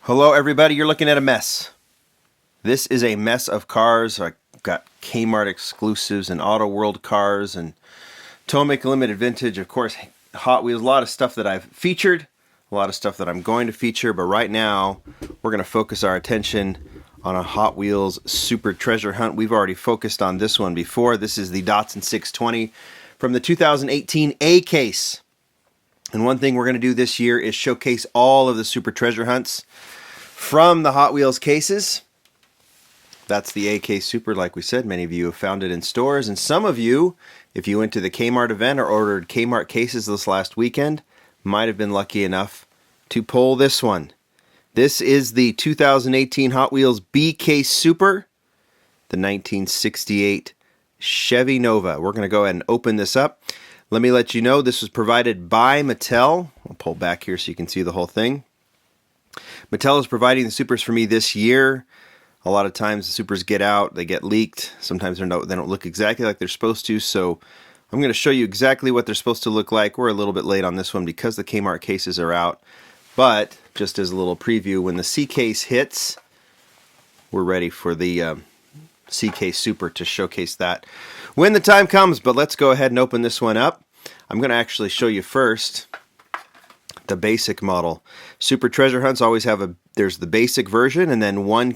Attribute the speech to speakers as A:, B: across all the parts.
A: Hello everybody, you're looking at a mess. This is a mess of cars. I got Kmart exclusives and Auto World cars and Tomic Limited Vintage, of course, Hot Wheels, a lot of stuff that I've featured, a lot of stuff that I'm going to feature, but right now we're going to focus our attention on a Hot Wheels Super Treasure Hunt. We've already focused on this one before. This is the Datsun 620 from the 2018 A case. And one thing we're going to do this year is showcase all of the Super Treasure Hunts from the Hot Wheels cases. That's the AK Super, like we said. Many of you have found it in stores. And some of you, if you went to the Kmart event or ordered Kmart cases this last weekend, might have been lucky enough to pull this one. This is the 2018 Hot Wheels BK Super, the 1968 Chevy Nova. We're going to go ahead and open this up. Let me let you know this was provided by Mattel. I'll pull back here so you can see the whole thing. Mattel is providing the Supers for me this year. A lot of times the Supers get out, they get leaked. Sometimes they don't look exactly like they're supposed to. So I'm going to show you exactly what they're supposed to look like. We're a little bit late on this one because the Kmart cases are out. But just as a little preview, when the C case hits, we're ready for the CK Super to showcase that when the time comes. But let's go ahead and open this one up. I'm going to actually show you first the basic model. Super Treasure Hunts always have there's the basic version, and then one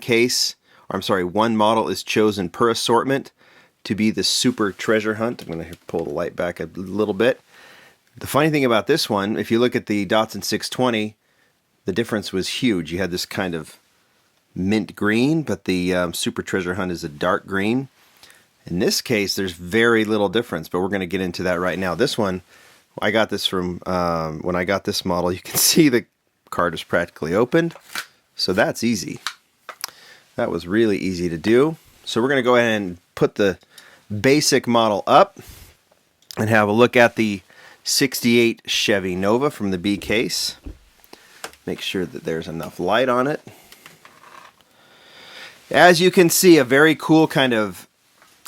A: model is chosen per assortment to be the Super Treasure Hunt. I'm going to pull the light back a little bit. The funny thing about this one, if you look at the Datsun 620, the difference was huge. You had this kind of mint green, but the Super Treasure Hunt is a dark green. In this case, there's very little difference, but we're going to get into that right now. This one, I got this from, when I got this model, you can see the card is practically opened, so that's easy. That was really easy to do. So we're going to go ahead and put the basic model up and have a look at the 68 Chevy Nova from the B case. Make sure that there's enough light on it. As you can see, a very cool kind of,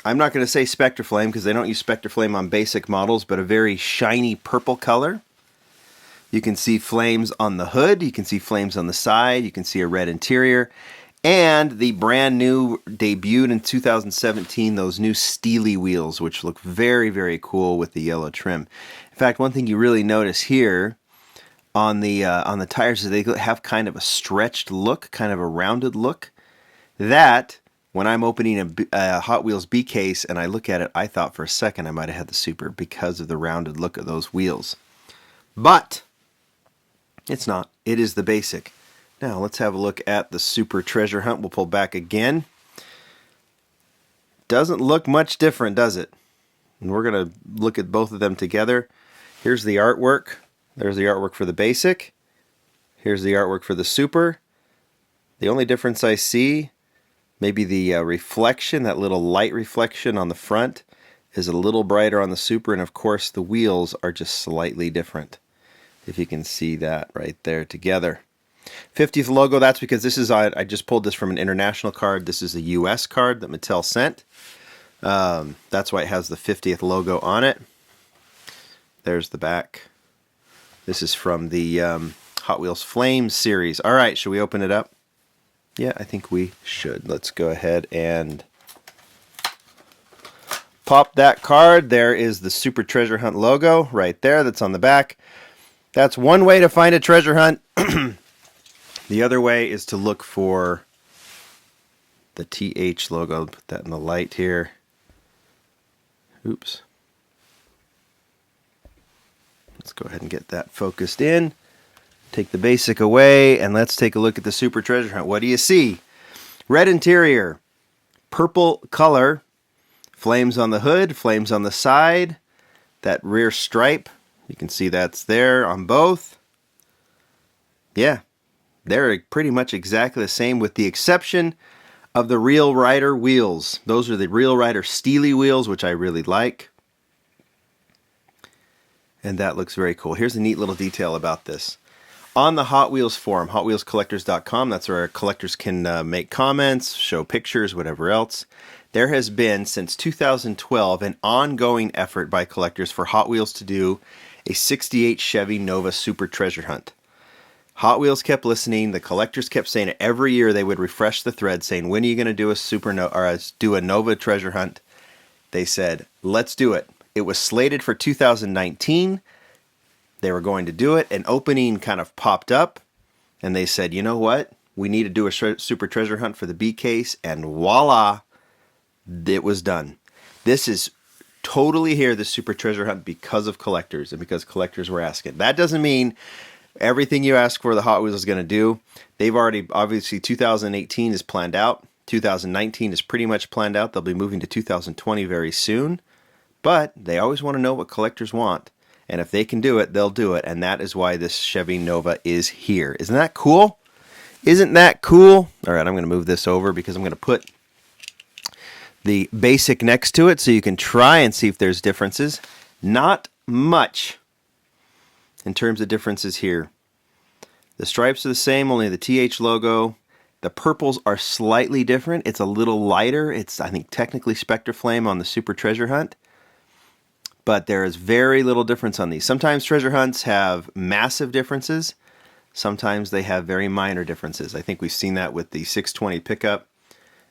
A: I'm not going to say Spectre Flame because they don't use Spectre Flame on basic models, but a very shiny purple color. You can see flames on the hood, you can see flames on the side, you can see a red interior, and the brand new, debuted in 2017, those new steely wheels, which look very, very cool with the yellow trim. In fact, one thing you really notice here on the tires is they have kind of a stretched look, kind of a rounded look. That, when I'm opening a Hot Wheels B case and I look at it, I thought for a second I might have had the Super because of the rounded look of those wheels. But it's not. It is the basic. Now let's have a look at the Super Treasure Hunt. We'll pull back again. Doesn't look much different, does it? And we're going to look at both of them together. Here's the artwork. There's the artwork for the basic. Here's the artwork for the Super. The only difference I see, maybe the reflection, that little light reflection on the front is a little brighter on the Super, and of course the wheels are just slightly different. If you can see that right there together. 50th logo, that's because this is, I just pulled this from an international card. This is a US card that Mattel sent. That's why it has the 50th logo on it. There's the back. This is from the Hot Wheels Flames series. Alright, should we open it up? Yeah, I think we should. Let's go ahead and pop that card. There is the Super Treasure Hunt logo right there that's on the back. That's one way to find a treasure hunt. The other way is to look for the TH logo. Put that in the light here. Oops. Let's go ahead and get that focused in. Take the basic away, and let's take a look at the Super Treasure Hunt. What do you see? Red interior, purple color, flames on the hood, flames on the side, that rear stripe. You can see that's there on both. Yeah, they're pretty much exactly the same with the exception of the Real Rider wheels. Those are the Real Rider Steely wheels, which I really like. And that looks very cool. Here's a neat little detail about this. On the Hot Wheels forum, hotwheelscollectors.com, that's where collectors can make comments, show pictures, whatever else. There has been, since 2012, an ongoing effort by collectors for Hot Wheels to do a 68 Chevy Nova Super Treasure Hunt. Hot Wheels kept listening. The collectors kept saying it. Every year they would refresh the thread saying, when are you going to do a do a Nova treasure hunt? They said, let's do it. It was slated for 2019. They were going to do it. An opening kind of popped up, and they said, you know what? We need to do a super treasure hunt for the B case, and voila, it was done. This is totally here, the super treasure hunt, because of collectors and because collectors were asking. That doesn't mean everything you ask for the Hot Wheels is going to do. They've already, obviously, 2018 is planned out. 2019 is pretty much planned out. They'll be moving to 2020 very soon. But they always want to know what collectors want. And if they can do it, they'll do it. And that is why this Chevy Nova is here. Isn't that cool? Isn't that cool? All right, I'm going to move this over because I'm going to put the basic next to it so you can try and see if there's differences. Not much in terms of differences here. The stripes are the same, only the TH logo. The purples are slightly different. It's a little lighter. It's, I think, technically Spectre Flame on the Super Treasure Hunt. But there is very little difference on these. Sometimes treasure hunts have massive differences. Sometimes they have very minor differences. I think we've seen that with the 620 pickup.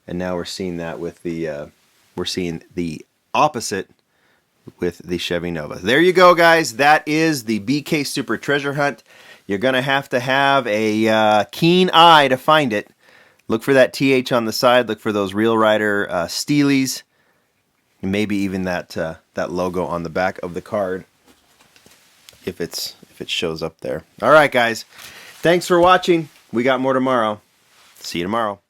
A: And now we're seeing that with the, we're seeing the opposite with the Chevy Nova. There you go, guys. That is the BK Super Treasure Hunt. You're going to have a keen eye to find it. Look for that TH on the side. Look for those Real Rider Steelies. And maybe even that that logo on the back of the card, if it shows up there. All right, guys. Thanks for watching. We got more tomorrow. See you tomorrow.